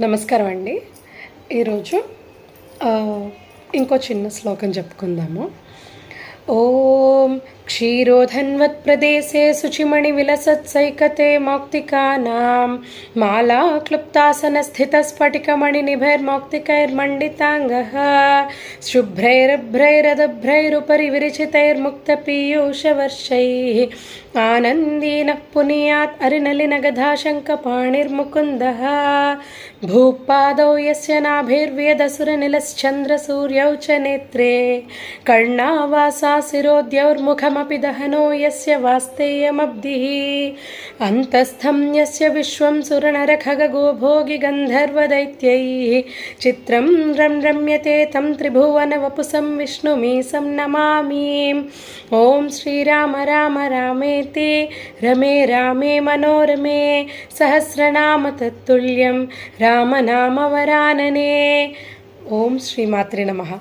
నమస్కారం అండి. ఈరోజు ఇంకో చిన్న శ్లోకం చెప్పుకుందాము. ఓం క్షీరోధన్వత్ ప్రదేశే శుచిమణి విలసత్సైకతే మౌక్తికానాం మాలా క్లుప్తాసన స్థిత స్ఫటికమణి నిభైర్మౌక్తికైర్మండితాంగః శుభ్రైరభ్రైరదభ్రైరుపరి విరిచితైర్ముక్త పీయూషవర్షైః ఆనందీనః పునీయాత్ అరినలినగధాశంకపాణిర్ముకుందః భూపాదౌ యస్య నాభిర్వ్యదసురనిలశ్చంద్రసూర్యౌ చ నేత్రే కర్ణావాసా శిరోద్యౌర్ముఖమపి దహనో యస్య వాస్తేయమబ్ధిః అంతస్థం యస్య విశ్వం సురనరఖగో భోగి గంధర్వదైత్యైః చిత్రం రమ్యతే తం త్రిభువనవపుసం విష్ణుమీశం నమామి. ఓం శ్రీరామ రామ రామేతి రమే రామే మనోరమే సహస్రనామ తత్తుల్యం రామనామవరాననే. ఓం శ్రీమాత్రే నమః.